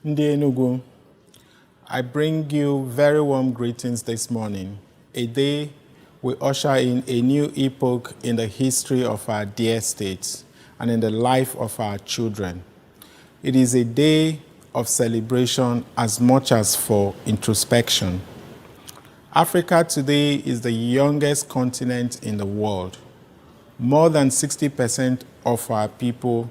Ndi Enugu, I bring you very warm greetings this morning, a day we usher in a new epoch in the history of our dear state and in the life of our children. It is a day of celebration as much as for introspection. Africa today is the youngest continent in the world. More than 60% of our people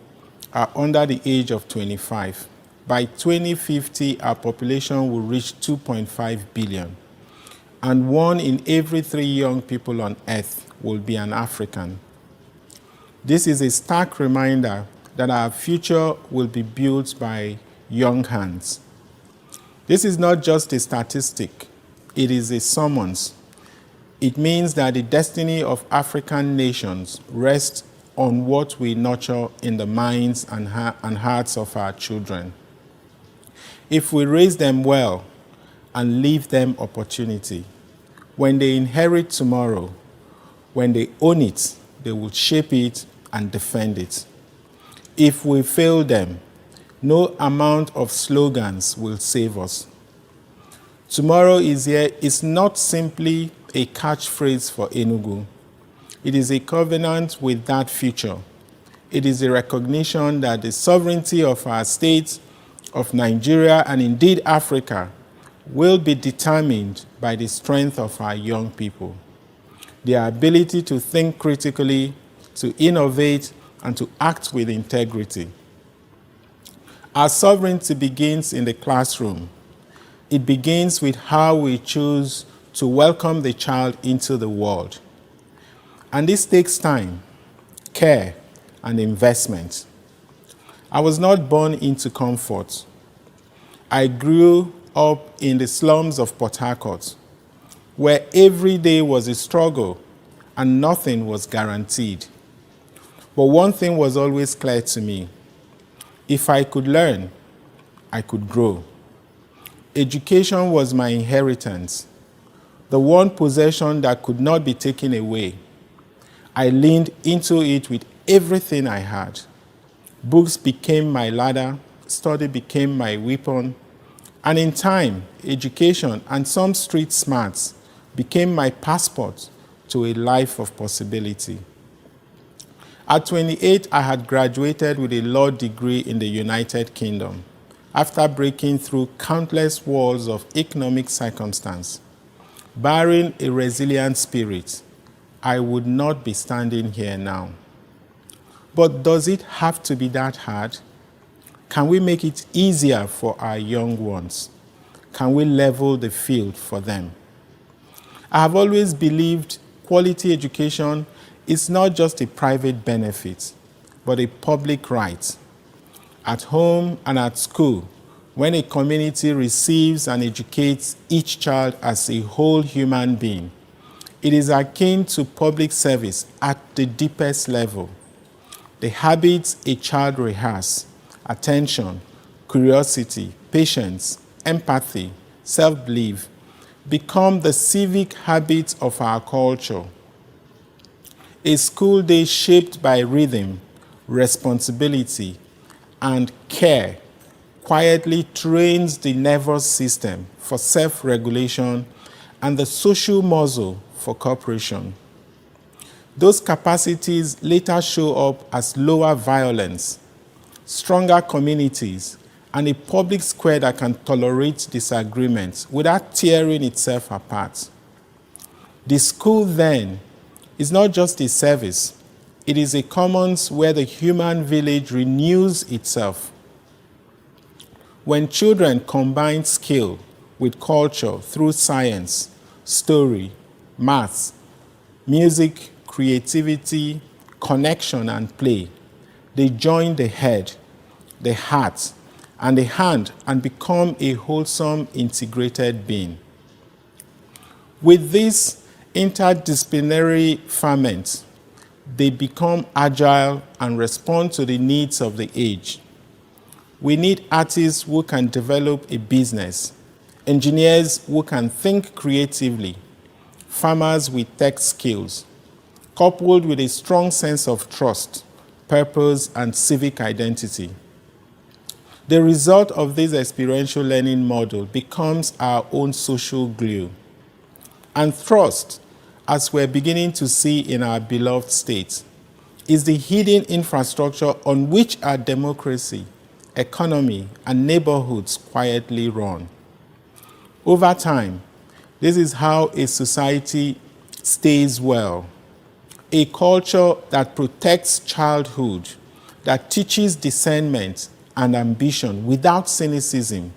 are under the age of 25. By 2050, our population will reach 2.5 billion. And 1 in every 3 young people on earth will be an African. This is a stark reminder that our future will be built by young hands. This is not just a statistic, it is a summons. It means that the destiny of African nations rests on what we nurture in the minds and hearts of our children. If we raise them well and leave them opportunity, when they inherit tomorrow, when they own it, they will shape it and defend it. If we fail them, no amount of slogans will save us. Tomorrow is here is not simply a catchphrase for Enugu. It is a covenant with that future. It is a recognition that the sovereignty of our state, of Nigeria, and indeed Africa, will be determined by the strength of our young people, their ability to think critically, to innovate, and to act with integrity. Our sovereignty begins in the classroom. It begins with how we choose to welcome the child into the world. And this takes time, care, and investment. I was not born into comfort. I grew up in the slums of Port Harcourt, where every day was a struggle and nothing was guaranteed. But one thing was always clear to me. If I could learn, I could grow. Education was my inheritance, the one possession that could not be taken away. I leaned into it with everything I had. Books became my ladder, study became my weapon, and in time, education and some street smarts became my passport to a life of possibility. At 28, I had graduated with a law degree in the United Kingdom after breaking through countless walls of economic circumstance. Barring a resilient spirit, I would not be standing here now. But does it have to be that hard? Can we make it easier for our young ones? Can we level the field for them? I have always believed quality education is not just a private benefit, but a public right. At home and at school, when a community receives and educates each child as a whole human being, it is akin to public service at the deepest level. The habits a child rehearses, attention, curiosity, patience, empathy, self-belief, become the civic habits of our culture. A school day shaped by rhythm, responsibility, and care quietly trains the nervous system for self-regulation and the social muscle for cooperation. Those capacities later show up as lower violence, stronger communities, and a public square that can tolerate disagreements without tearing itself apart. The school then is not just a service, it is a commons where the human village renews itself. When children combine skill with culture through science, story, math, music, creativity, connection, and play, they join the head, the heart, and the hand and become a wholesome, integrated being. With this interdisciplinary ferment, they become agile and respond to the needs of the age. We need artists who can develop a business, engineers who can think creatively, farmers with tech skills, coupled with a strong sense of trust, purpose, and civic identity. The result of this experiential learning model becomes our own social glue and thrust, as we're beginning to see in our beloved state, is the hidden infrastructure on which our democracy, economy, and neighborhoods quietly run. Over time, this is how a society stays well. A culture that protects childhood, that teaches discernment and ambition without cynicism,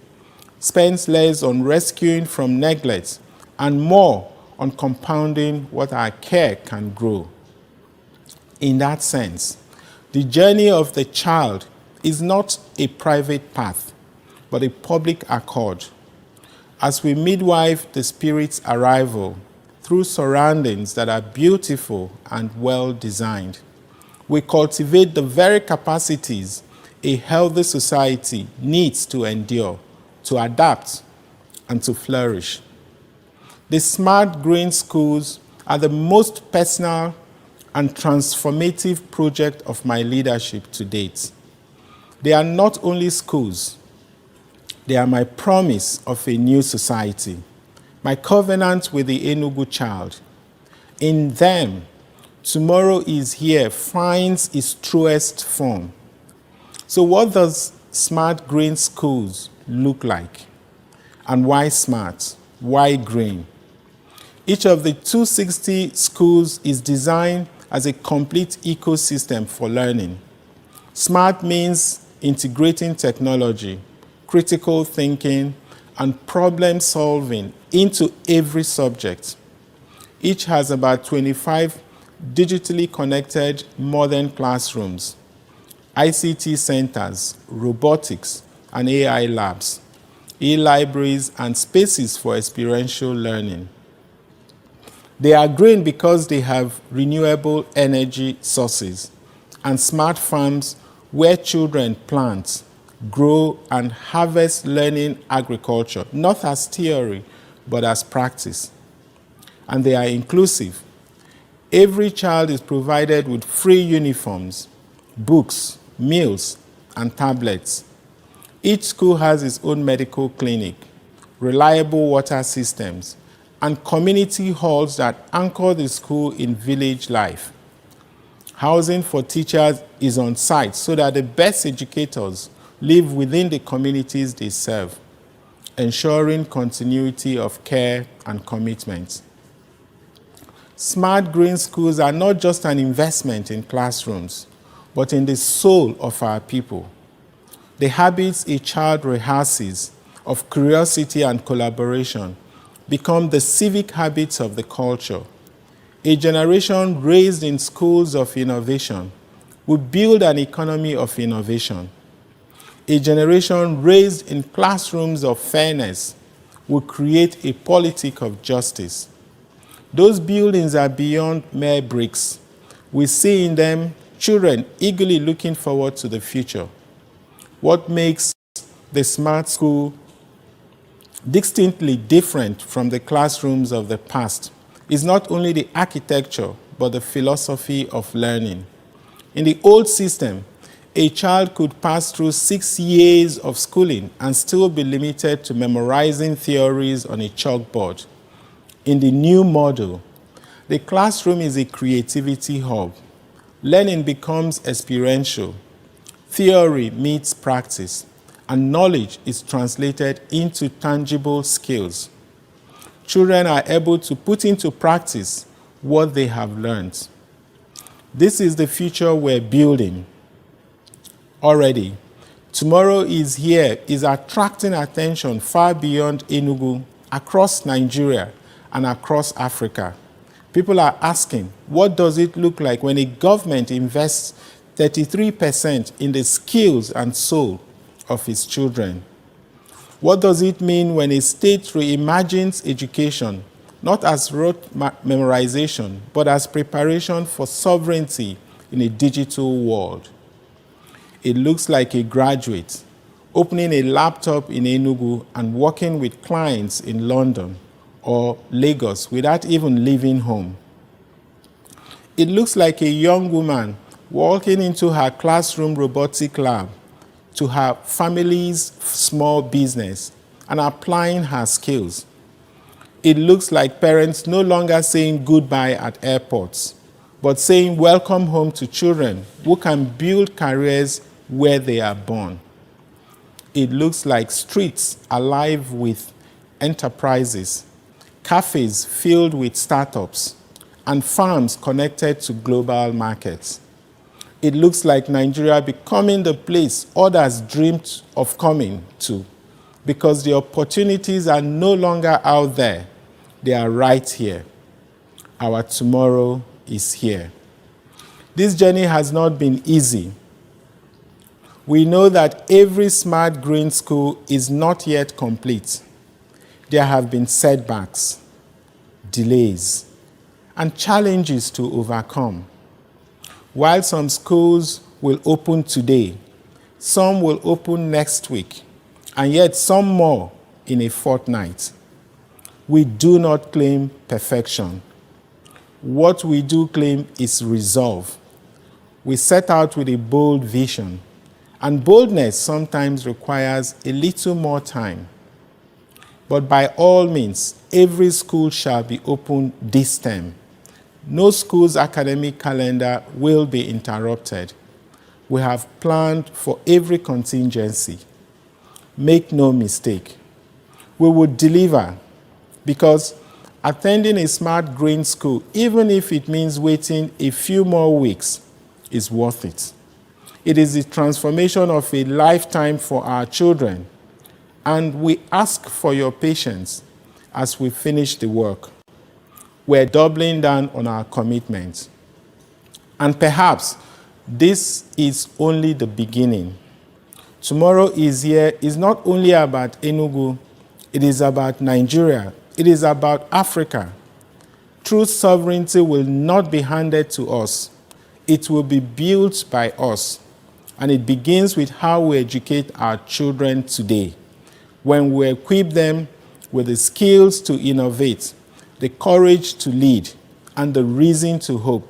spends less on rescuing from neglect and more on compounding what our care can grow. In that sense, the journey of the child is not a private path, but a public accord. As we midwife the Spirit's arrival through surroundings that are beautiful and well designed, we cultivate the very capacities a healthy society needs to endure, to adapt, and to flourish. The smart green schools are the most personal and transformative project of my leadership to date. They are not only schools, they are my promise of a new society, my covenant with the Enugu child. In them, tomorrow is here finds its truest form. So what does smart green schools look like? And why smart? Why green? Each of the 260 schools is designed as a complete ecosystem for learning. Smart means integrating technology, critical thinking, and problem solving into every subject. Each has about 25 digitally connected modern classrooms, ICT centers, robotics, and AI labs, e-libraries, and spaces for experiential learning. They are green because they have renewable energy sources and smart farms where children plant, grow, and harvest learning agriculture, not as theory, but as practice. And they are inclusive. Every child is provided with free uniforms, books, meals, and tablets. Each school has its own medical clinic, reliable water systems, and community halls that anchor the school in village life. Housing for teachers is on site so that the best educators live within the communities they serve, ensuring continuity of care and commitment. Smart green schools are not just an investment in classrooms, but in the soul of our people. The habits a child rehearses of curiosity and collaboration become the civic habits of the culture. A generation raised in schools of innovation will build an economy of innovation. A generation raised in classrooms of fairness will create a politic of justice. Those buildings are beyond mere bricks. We see in them children eagerly looking forward to the future. What makes the smart school distinctly different from the classrooms of the past is not only the architecture, but the philosophy of learning. In the old system, a child could pass through 6 years of schooling and still be limited to memorizing theories on a chalkboard. In the new model, the classroom is a creativity hub. Learning becomes experiential. Theory meets practice, and knowledge is translated into tangible skills. Children are able to put into practice what they have learned. This is the future we're building. Already, tomorrow is here is attracting attention far beyond Enugu, across Nigeria, and across Africa. People are asking, what does it look like when a government invests 33% in the skills and soul of its children? What does it mean when a state reimagines education, not as rote memorization, but as preparation for sovereignty in a digital world? It looks like a graduate opening a laptop in Enugu and working with clients in London or Lagos without even leaving home. It looks like a young woman walking into her classroom robotic lab, to her family's small business and applying her skills. It looks like parents no longer saying goodbye at airports, but saying welcome home to children who can build careers where they are born. It looks like streets alive with enterprises, cafes filled with startups, and farms connected to global markets. It looks like Nigeria becoming the place others dreamed of coming to, because the opportunities are no longer out there, they are right here. Our tomorrow is here. This journey has not been easy. We know that every smart green school is not yet complete. There have been setbacks, delays, and challenges to overcome. While some schools will open today, some will open next week, and yet some more in a fortnight. We do not claim perfection. What we do claim is resolve. We set out with a bold vision, and boldness sometimes requires a little more time. But by all means, every school shall be open this term. No school's academic calendar will be interrupted. We have planned for every contingency. Make no mistake, we will deliver, because attending a smart green school, even if it means waiting a few more weeks, is worth it. It is the transformation of a lifetime for our children, and we ask for your patience as we finish the work. We're doubling down on our commitment. And perhaps this is only the beginning. Tomorrow is here is not only about Enugu, it is about Nigeria, it is about Africa. True sovereignty will not be handed to us. It will be built by us. And it begins with how we educate our children today, when we equip them with the skills to innovate, the courage to lead, and the reason to hope.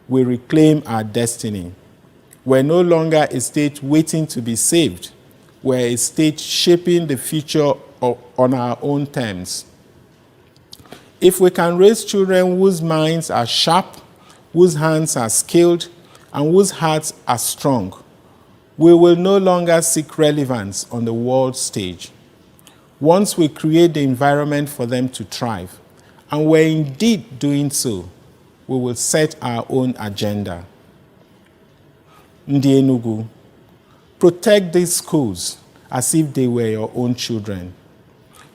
We reclaim our destiny. We're no longer a state waiting to be saved. We're a state shaping the future on our own terms. If we can raise children whose minds are sharp, whose hands are skilled, and whose hearts are strong, we will no longer seek relevance on the world stage. Once we create the environment for them to thrive, and we're indeed doing so, we will set our own agenda. Ndi Enugu, protect these schools as if they were your own children.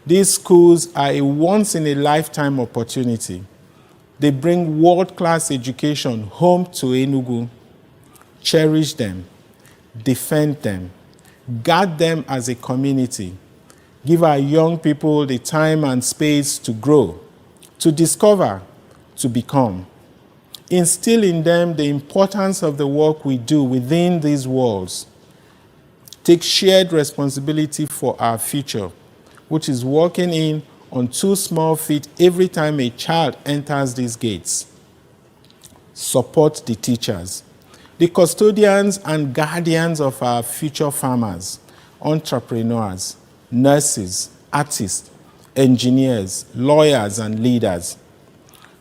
These schools are a once-in-a-lifetime opportunity. They bring world-class education home to Enugu. Cherish them, defend them, guard them as a community. Give our young people the time and space to grow, to discover, to become. Instill in them the importance of the work we do within these walls. Take shared responsibility for our future, which is walking in on 2 small feet every time a child enters these gates. Support the teachers, the custodians and guardians of our future farmers, entrepreneurs, nurses, artists, engineers, lawyers, and leaders.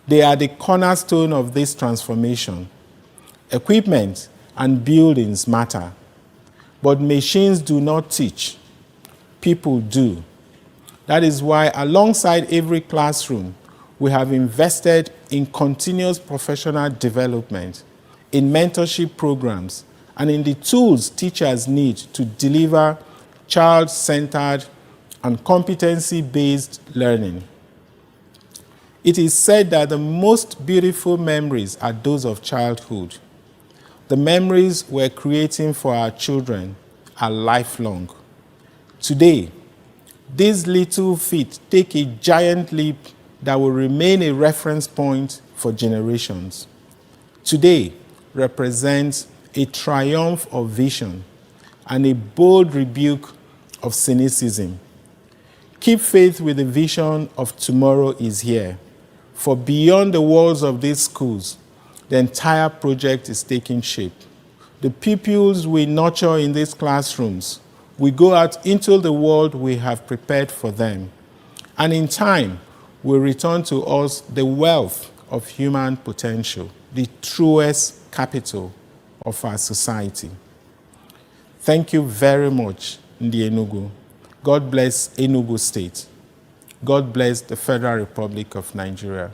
They are the cornerstone of this transformation. Equipment and buildings matter, but machines do not teach. People do. That is why, alongside every classroom, we have invested in continuous professional development, in mentorship programs, and in the tools teachers need to deliver child-centered and competency-based learning. It is said that the most beautiful memories are those of childhood. The memories we're creating for our children are lifelong. Today, these little feet take a giant leap that will remain a reference point for generations. Today represents a triumph of vision and a bold rebuke of cynicism. Keep faith with the vision of tomorrow is here, for beyond the walls of these schools, the entire project is taking shape. The pupils we nurture in these classrooms will go out into the world we have prepared for them, and in time will return to us the wealth of human potential, the truest capital of our society. Thank you very much, Ndi Enugu. God bless Enugu State. God bless the Federal Republic of Nigeria.